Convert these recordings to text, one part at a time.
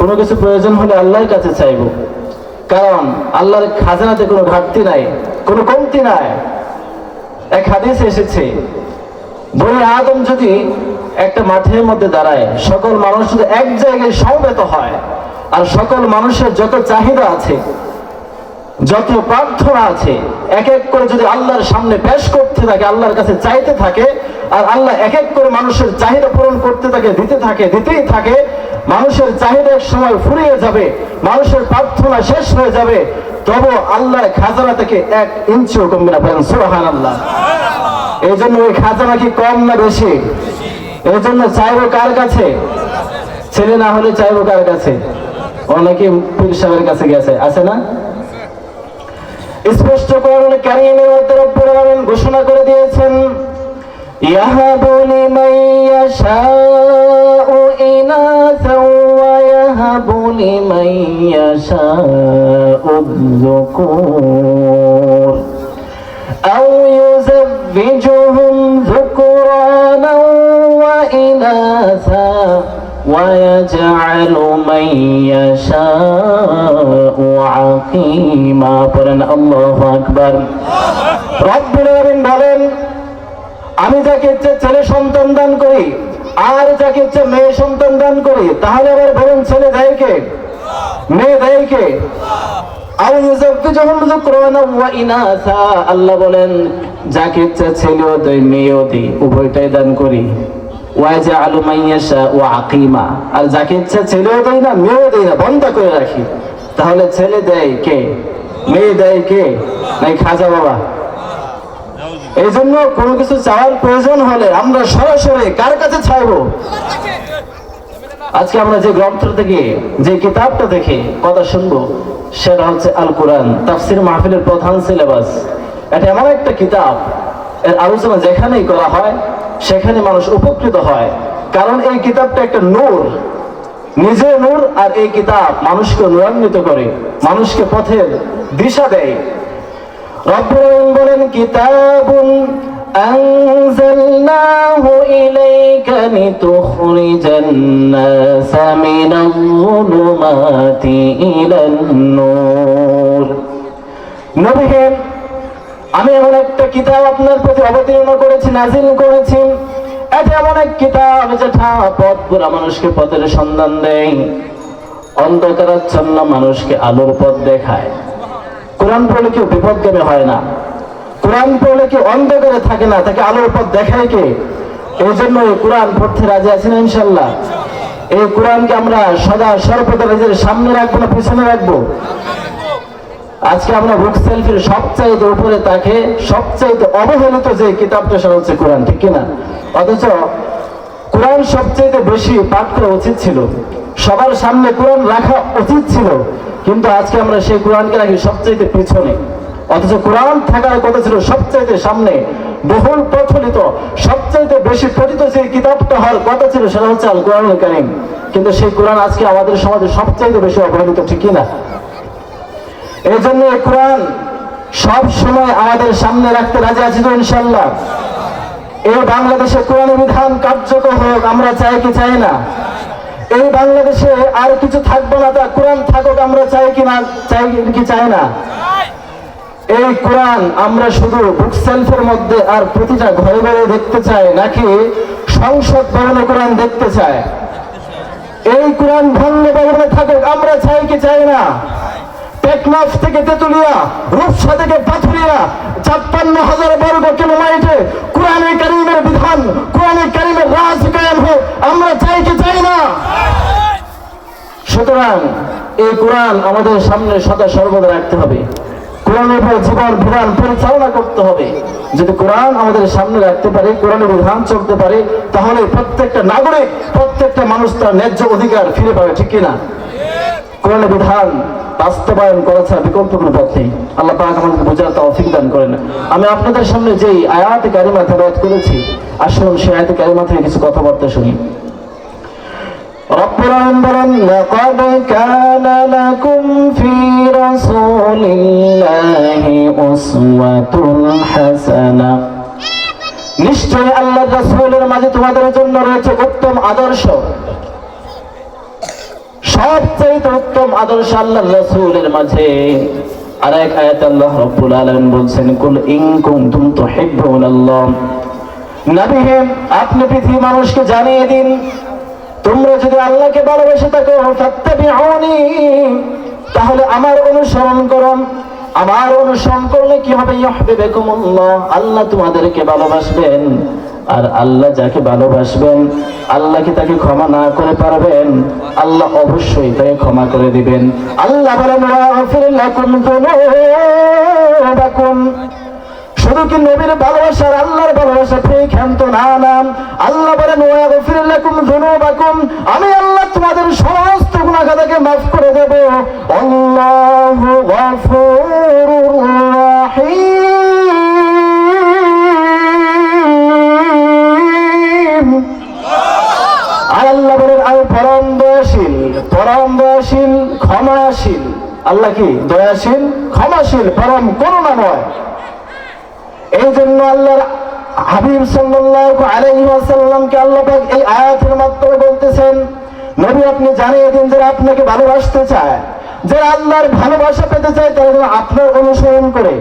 কোনো কিছু প্রয়োজন হলে আল্লাহর কাছে চাইবো, কারণ আল্লাহর খাজানাতে কোনো ঘাটতি নাই, কোনো কমতি নাই। এক হাদিসে এসেছে, বনি আদম যদি একটা মাঠের মধ্যে দাঁড়ায়, সকল মানুষ যদি এক জায়গায় সমবেত হয়, আর সকল মানুষের যত চাহিদা আছে, যত প্রার্থনা আছে, এক এক করে যদি আল্লাহর সামনে পেশ করতে থাকে, আল্লাহর কাছে চাইতে থাকে, আর আল্লাহ এক এক করে মানুষের চাহিদা পূরণ করতে থাকে, দিতেই থাকে, মানুষের চাহিদা এক সময় ফুরিয়ে যাবে, মানুষের প্রার্থনা শেষ হয়ে যাবে, তবু আল্লাহর খাজানা থেকে 1 ইঞ্চিও কমবে না। বলেন সুবহানাল্লাহ। এই জন্য ওই খাজানা কি কম না বেশি? এই জন্য চাইবো কার কাছে? ছেলে না হলে চাইবো কার কাছে? অনেকে পীর সাহেবের কাছে গেছে, আছে না? স্পষ্ট কোরআনুল কারীমের মধ্যে রব্বুল আলামিন ঘোষণা করে দিয়েছেন, ইয়াহাবু লিমান ইয়াশাউ ইনাসা ওয়া ইয়াহাবু লিমান ইয়াশাউ যুকুর আও ইউযাব্বিজুহুম যুকরানা ওয়া ইনাসা وَيَجْعَلُ مَن يَشَاءُ عَقِيمًا। পড়েন আল্লাহু আকবার। রব্বুল আলামিন বলেন, আমি যাকে ইচ্ছে ছেলে সন্তান দান করি, আর যাকে ইচ্ছে মেয়ে সন্তান দান করি। তাহলে আবার বলেন, ছেলে দেয় কে? মেয়ে দেয় কে? আল্লাহ বলেন, যাকে ইচ্ছে ছেলেও দেই মেয়েও দিই, উভয়টাই দান করি। আর যাকে ইচ্ছা ছেলেও দেয় না মেয়েও দেয় না, বন্ধ করে রাখি। তাহলে ছেলে দেয় কে? মেয়ে দেয় কে? নাই খাজা বাবা। এই জন্য কোনো কিছু চাওয়ার প্রয়োজন হলে আমরা সরাসরি কার কাছে চাইবো? আজকে আমরা যে গ্রন্থ থেকে, যে কিতাবটা দেখে কথা শুনবো, সেটা হচ্ছে আল কোরআন। তাফসির মাহফিলের প্রধান সিলেবাস এটা এমন একটা কিতাব, এর আলোচনা যেখানেই করা হয় সেখানে মানুষ উপকৃত হয়। কারণ এই কিতাবটা একটা নূর, নিজে নূর, আর এই কিতাব মানুষকে নূরান্বিত করে, মানুষকে পথের দিশা দেয়। রব্বুল আলামিন বলেন, কিতাবুন আনজালনাহু ইলাইকা লিতুখরিজান নাসা মিনাল যুলুমাতি ইলান নূর। নবী হে, আমি এমন একটা কিতাব আপনার প্রতি অবতীর্ণ করেছি, নাজিল করেছি। এটা এমন এক কিতাব যেটা পথভোলা মানুষকে পথের সন্ধান দেয়, অন্ধকারাচ্ছন্ন মানুষকে আলোর পথ দেখায়। কোরআন পড়লে কেউ বিপদগামী হয় না, কোরআন পড়লে কেউ অন্ধকারে থাকে না, তাকে আলোর পথ দেখায় কে? এই জন্য এই কোরআন পড়তে রাজি আছি না ইনশাল্লাহ? এই কোরআনকে আমরা সদা সর্বদা নিজের সামনে রাখবো না পিছনে রাখবো? আজকে আমরা বুক সেলফির সবচাইতে উপরে তাকে সবচাইতে অবহেলিত যে কিতাবটা সেটা হচ্ছে কোরআন, ঠিক কিনা? অথচ কোরআন সবচাইতে বেশি পাঠ করা উচিত ছিল, সবার সামনে কোরআন রাখা উচিত ছিল, কিন্তু আজকে আমরা সেই কোরআনকে রাখি সবচাইতে পিছনে। অথচ কোরআন থাকার কথা ছিল সবচাইতে সামনে, বহুল প্রচলিত, সবচাইতে বেশি পঠিত যে কিতাবটা হওয়ার কথা ছিল সেটা হচ্ছে আল কোরআনুল কারীম। কিন্তু সেই কোরআন আজকে আমাদের সমাজে সবচাইতে বেশি অবহেলিত, ঠিক কিনা? এই জন্য এই কোরআন সব সময় আমাদের সামনে রাখতে রাজি আছি তো ইনশাল্লাহ? এই বাংলাদেশে কোরআনের বিধান কার্যকর হোক, আমরা চাই কি চাই না? এই বাংলাদেশে আর কিছু থাকবে না, তা কোরআন থাকুক, আমরা চাই কি না? চাই না? এই কোরআন আমরা শুধু বুক সেলফের মধ্যে আর প্রতিটা ঘরে ঘরে দেখতে চাই, নাকি সংসদ ভবনে কোরআন দেখতে চাই? এই কোরআন ভঙ্গে ভবনে থাকুক, আমরা চাই কি চাই না? টেকনাফ থেকে তেতুলিয়া, রূপসা থেকে পাথুরিয়া, ৫৬,০০০ বর্গ কিলোমিটারে কোরআনে কারীমের বিধান, কোরআনে কারীমের রাজ কায়েম হোক, আমরা চাই কি চাই না? সুতরাং এই কোরআন আমাদের সামনে সদা সর্বদা রাখতে হবে, কোরআনের উপর জীবন বিধান পরিচালনা করতে হবে। যদি কোরআন আমাদের সামনে রাখতে পারে, কোরআনের বিধান চলতে পারে, তাহলে প্রত্যেকটা নাগরিক, প্রত্যেকটা মানুষ তার ন্যায্য অধিকার ফিরে পাবে, ঠিক কিনা? কোরআনের বিধান বাস্তবায়ন করা ছাড়া বিকল্প কোনো পথ নেই। আল্লাহ পাক আমাদেরকে বোঝার তৌফিক দান করেন। আমি আপনাদের সামনে যেই আয়াতে কারিমা তেলাওয়াত করেছি, আসুন সেই আয়াতে কারিমা থেকে কিছু কথাবার্তা শুনি। রব্বুল আলামিন বলেন, লাকাদ কানা লাকুম ফি রাসূলিল্লাহি উসওয়াতুন হাসানাহ। নিশ্চয় আল্লাহর রাসূলের মাঝে তোমাদের জন্য রয়েছে উত্তম আদর্শ। সবচেয়ে উত্তম আদর্শ আল্লাহর রাসূলের মাঝে আরেক আয়াত আল্লাহ রাব্বুল আলামিন বলছেন, কুল ইন কুনতুম তুহিব্বুনাল্লাহ, নবী হে আপনি পৃথিবীর মানুষকে জানিয়ে দিন, তোমরা যদি আল্লাহকে ভালোবেসে থাকো ফাত্তাবিউনি, তাহলে আমার অনুসরণ করো। আমার অনুসরণ করলে কি হবে? ইউহিব্বুকুমুল্লাহ, আল্লাহ তোমাদেরকে ভালোবাসবেন। আর আল্লাহ যাকে ভালোবাসবেন, আল্লাহ কি তাকে ক্ষমা না করে পারবেন? আল্লাহ অবশ্যই তাকে ক্ষমা করে দিবেন। আল্লাহ বলেন ওয়াগফির লাকুম যুনুবাকুম, শুধু কি নবীর ভালোবাসার আল্লাহর ভালোবাসা ক্ষান্ত না নাম, আল্লাহ বলেন ওয়াগফির লাকুম যুনুবাকুম, আমি আল্লাহ তোমাদের সমস্ত গুনাহ খাতাকে মাফ করে দেব। আল্লাহু গফুরুর রাহিম। আল্লাহ বলেন আমি পরম দয়াশীল, পরম দয়াশীল, ক্ষমাশীল। আল্লাহ কি দয়াশীল, ক্ষমাশীল, পরম করুণাময়। এই জন্য আল্লাহর হাবিব সাল্লাল্লাহু আলাইহি ওয়াসাল্লামকে আল্লাহ পাক এই আয়াতের মাধ্যমে বলতেছেন, নবী আপনি জানিয়ে দিন যারা আপনাকে ভালোবাসতে চায়, যারা আল্লাহর ভালোবাসা পেতে চায়, তারা যেন আপনার অনুসরণ করে।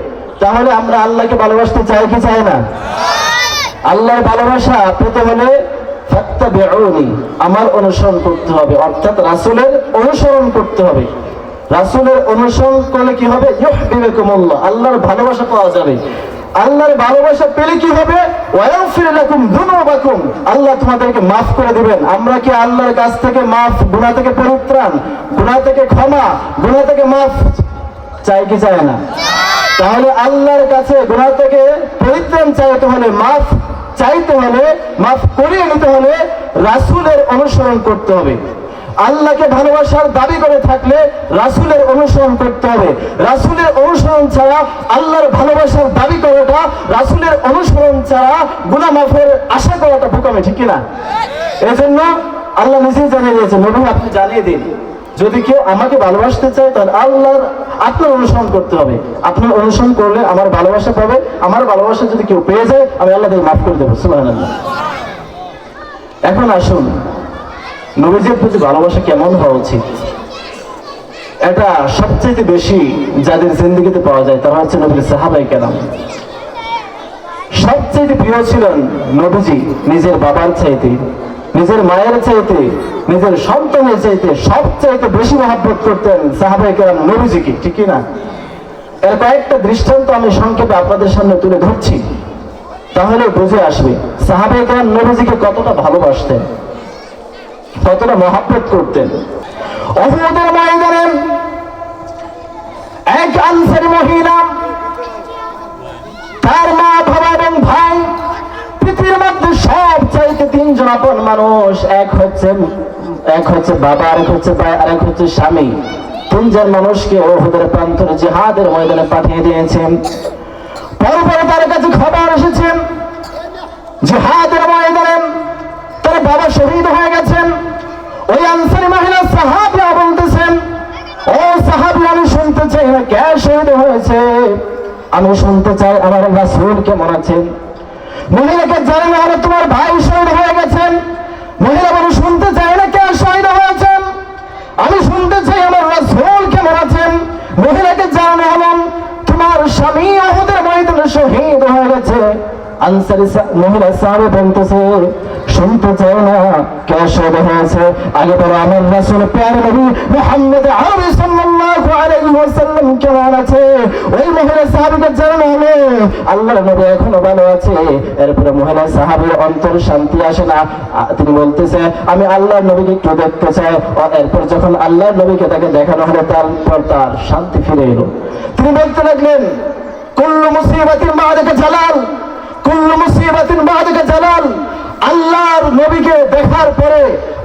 তাহলে আমরা আল্লাহকে ভালোবাসতে চাই কি চাই না? আল্লাহর ভালোবাসা পেতে হলে ফাত্তাবিউনি, আমার অনুসরণ করতে হবে, অর্থাৎ রাসূলের অনুসরণ করতে হবে। রাসূলের অনুসরণ করলে কি হবে? ইউহিব্বুকুমুল্লাহ, আল্লাহর ভালোবাসা পাওয়া যাবে। আল্লাহর ভালোবাসা পেলে কি হবে? ওয়াগফির লাকুম যুনুবাকুম, আল্লাহ তোমাদেরকে মাফ করে দিবেন। আমরা কি আল্লাহর কাছ থেকে মাফ, গুনাহ থেকে পরিত্রাণ, গুনাহ থেকে ক্ষমা, গুনাহ থেকে মাফ চাই কি চাই না? তাহলে আল্লাহর কাছে গুনাহ থেকে পরিত্রাণ চাইতে হলে, মাফ চাইতে হলে, মাফ করিয়ে নিতে হলে রাসূলের অনুসরণ করতে হবে। আল্লাহকে ভালোবাসার দাবি করে থাকলে রাসূলের অনুসরণ করতে হবে। রাসূলের অনুসরণ ছাড়া আল্লাহর ভালোবাসার দাবি করাটা, রাসূলের অনুসরণ ছাড়া গুনাহ মাফের আশা করাটা বোকামি, ঠিক কিনা? এজন্য আল্লাহ নিজেই জানিয়ে দিয়েছেন, নবী আপনি জানিয়ে দিন, যদি কেউ আমাকে ভালোবাসতে চায় তাহলে আল্লাহর আপনার অনুসরণ করতে হবে। আপনার অনুসরণ করলে আমার ভালোবাসা পাবে। আমার ভালোবাসা যদি কেউ পেয়ে যায়, আমি আল্লাহ তাকে মাফ করে দেবো। সুবহানাল্লাহ। এখন আসুন, নবীজির প্রতি ভালোবাসা কেমন হওয়া উচিত? এটা সবচেয়ে বেশি যাদের জিন্দেগিতে পাওয়া যায় তারা হচ্ছে নবীর সাহাবায়ে কেরাম। সবচেয়ে প্রিয় ছিলেন নবীজি নিজের বাবার চাইতে, নিজের মায়ের চাইতে, নিজের সন্তানের চাইতে সবচেয়ে বেশি মহব্বত করতেন সাহাবায়ে কেরাম নবীজিকে, ঠিক না? এর কয়েকটা দৃষ্টান্ত আমি সংক্ষেপে আপনাদের সামনে তুলে ধরছি, তাহলে বুঝে আসবে সাহাবায়ে কেরাম নবীজিকে কতটা ভালোবাসতেন, কতটা মহব্বত করতেন। উহুদের ময়দানে এক আনসারী মহিলা, তার মা, বাবা এবং ভাই, পৃথিবীর মধ্যে সব চাইতে তিনজন আপন মানুষ, এক হচ্ছে বাবা, আরেক হচ্ছে ভাই, আরেক হচ্ছে স্বামী। তিনজন মানুষকে উহুদের প্রান্তরে জিহাদের ময়দানে পাঠিয়ে দিয়েছেন। পরপর তার কাছে খবর এসেছে জিহাদের ময়দানে তার বাবা শহীদ হয়ে গেছেন। ওই আনসারী মহিলা সাহাবীরা বলতেছেন, ও সাহাবী, আমি শুনতে চাই না কে শহীদ হয়েছে, আমি শুনতে চাই আমার রাসূল কেমন আছেন। মহিলাকে জানানো হলো তোমার ভাই শহীদ হয়ে গেছেন। মহিলা বলে শুনতে চাই না কে শহীদ হয়েছেন, আমি শুনতে চাই আমার রাসূল কেমন আছেন। মহিলাকে জানানো হলো তোমার স্বামী উহুদের ময়দানে শহীদ হয়ে গেছে। আনসারী মহিলা সাহাবী বলতেছে শুনতে চাই না কে শহীদ হয়েছে, আগে বলো আমার রাসূল প্যারে নবী মুহাম্মদ আরবি সাল্লাল্লাহু আলাইহি ওয়াসাল্লাম কেমন আছে। ওই মহিলা সাহাবীকে জানানো হলো আল্লাহর নবী এখনো ভালো আছে। এরপরে মহিলা সাহাবীর অন্তর শান্তি আসে না, তিনি বলতেছে আমি আল্লাহর নবীকে একটু দেখতে চাই। এরপর যখন আল্লাহর নবীকে তাকে দেখানো হলো, তারপর তার শান্তি ফিরে এলো। তিনি বলতে লাগলেন কুল্লু মুসিবাতিন বা'দাকা জালাল, কুল্লু মুসিবাতিন বা'দাকা জালাল। আল্লাহর নবীকে দেখার পরে,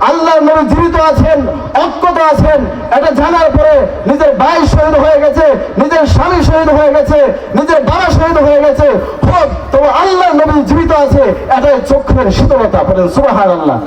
আল্লাহর নবী জীবিত আছেন, অক্ষত আছেন, এটা জানার পরে নিজের ভাই শহীদ হয়ে গেছে, নিজের স্বামী শহীদ হয়ে গেছে, নিজের বাবা শহীদ হয়ে গেছে, হোক তবে আল্লাহর নবী জীবিত আছে, এটাই চক্ষুর শীতলতা। বলেন সুবহানাল্লাহ।